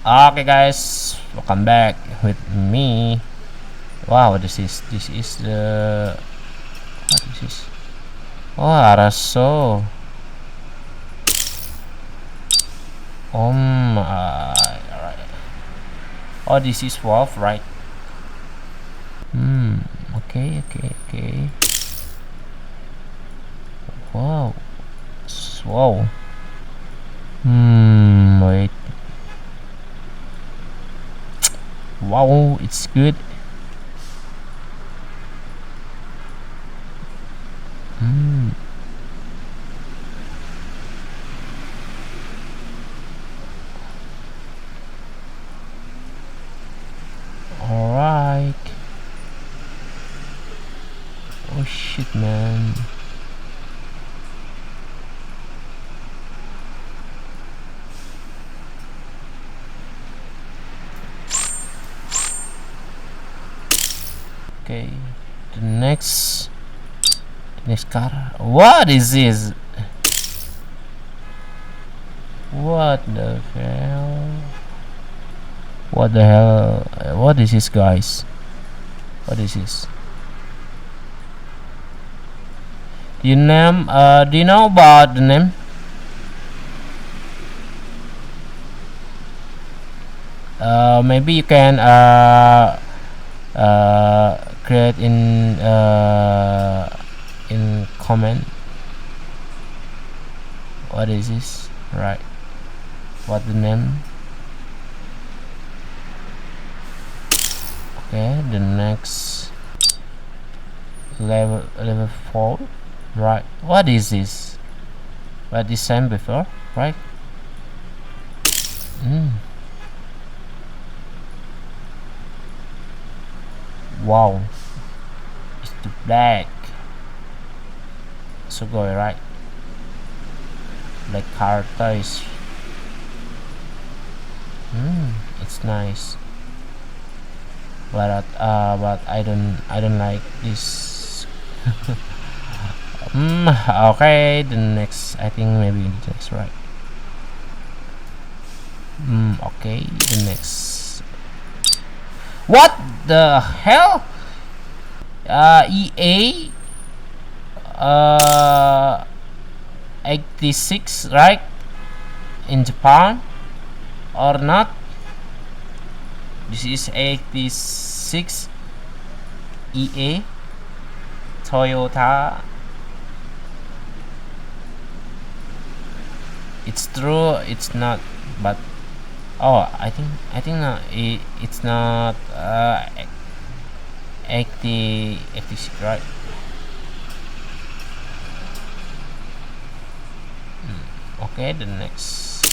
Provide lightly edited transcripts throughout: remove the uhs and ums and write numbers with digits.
Okay, guys, welcome back with me. Wow, this is the what is this? Oh, Araso. Alright. Oh, this is Wolf, right? Okay, okay, okay. Wow. Wow. Wait. Wow, it's good. Alright. Oh shit, man. Okay, the next car. What is this? What the hell? What the hell? What is this, guys? What is this? Do you know about the name? Maybe you can create in comment. What is this? Right. What the name? Okay, the next level 4. Right. What is this? What this same before? Right. Wow. It's the black. So go right. Black car toys. It's nice. But I don't like this. Okay, the next, I think maybe the next, right? Okay, the next. What the hell? EA 86, right? In Japan or not? This is 86 EA Toyota. It's true, it's not, but I think no, it's not 86, right? Okay, the next.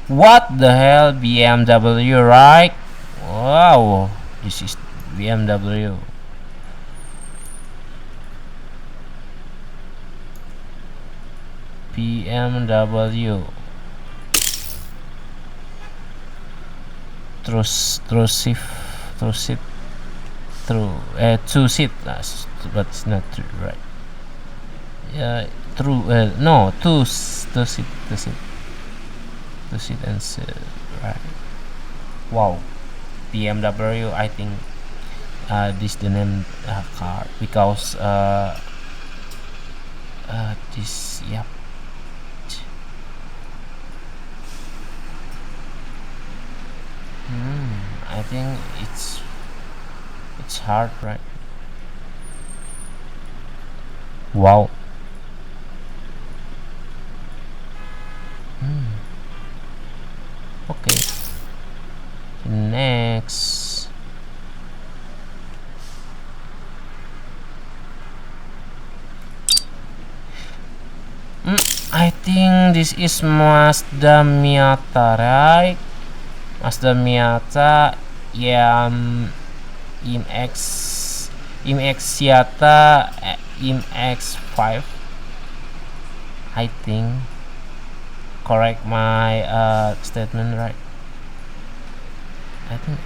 What the hell? BMW, right? Wow, this is BMW. BMW. Through seat, two seat, but it's not true, right? True. No, two seat, and right. Wow, BMW. I think this the name car because this, yeah. I think it's hard, right? Wow. Okay. Next. I think this is Mazda Miata, right? Mazda Miata yang IMX Siata IMX5, I think. Correct my statement, right? I think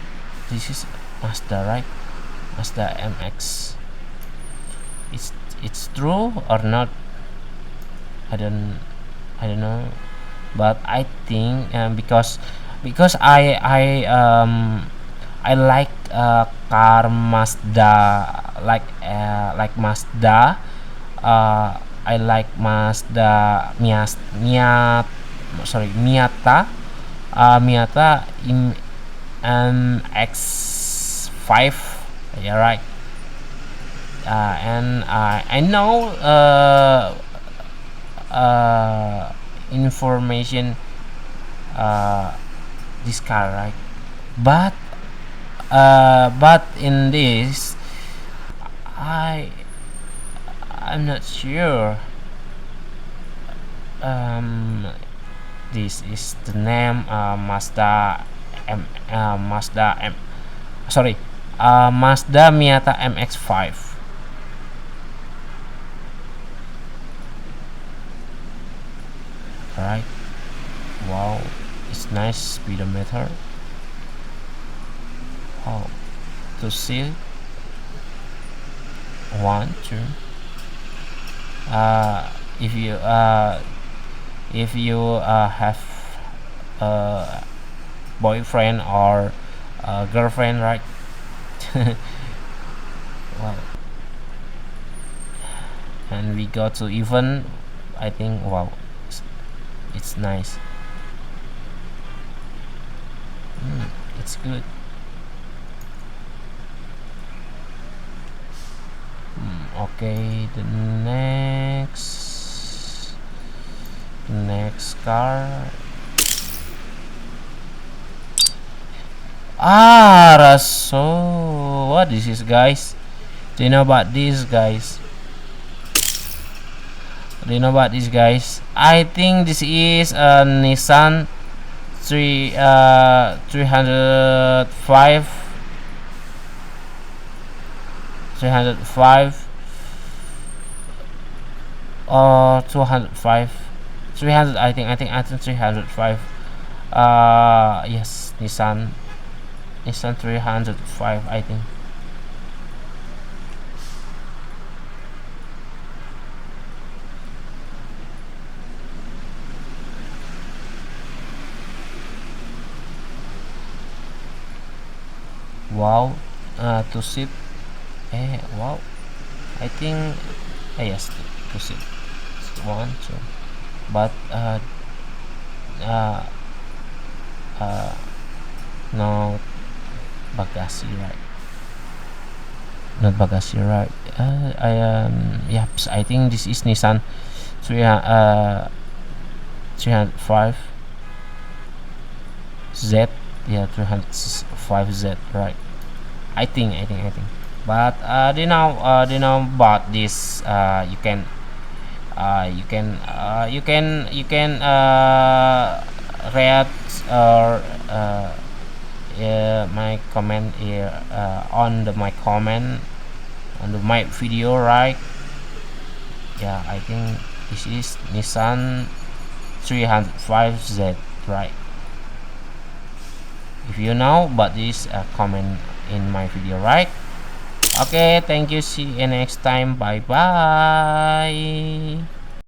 this is Mazda, right? Mazda MX. It's true or not? I don't know. but I think because I like car Mazda, like Mazda. I like Mazda Miata in X5. Yeah, right. And I know information this car, right? But but in this, I I'm not sure. Um, this is the name Mazda M. Sorry, Mazda Miata MX-5. Right. Wow, it's nice speedometer. Oh, to see one, two. Uh, if you have a boyfriend or a girlfriend, right? Wow. And we go to event. I think wow, it's nice. It's good. Okay, the next car. Raso. What this is, guys? Do you know about this, guys? Do you know about this, guys? I think this is a Nissan 305 or 205 300. I think 305. Yes, Nissan 305, I think. Wow. To sit. Wow. I think yes, to sit. One, two. But uh, no bagasi, right? Not bagasi, right? Yep. I think this is Nissan 305 Z. Yeah, 305 Z, right? I think. But do you know about this? You can read or my comment here on my comment on my video, right? Yeah, I think this is Nissan 305Z, right? If you know but this, comment in my video, right? Okay, thank you, see you next time, bye bye.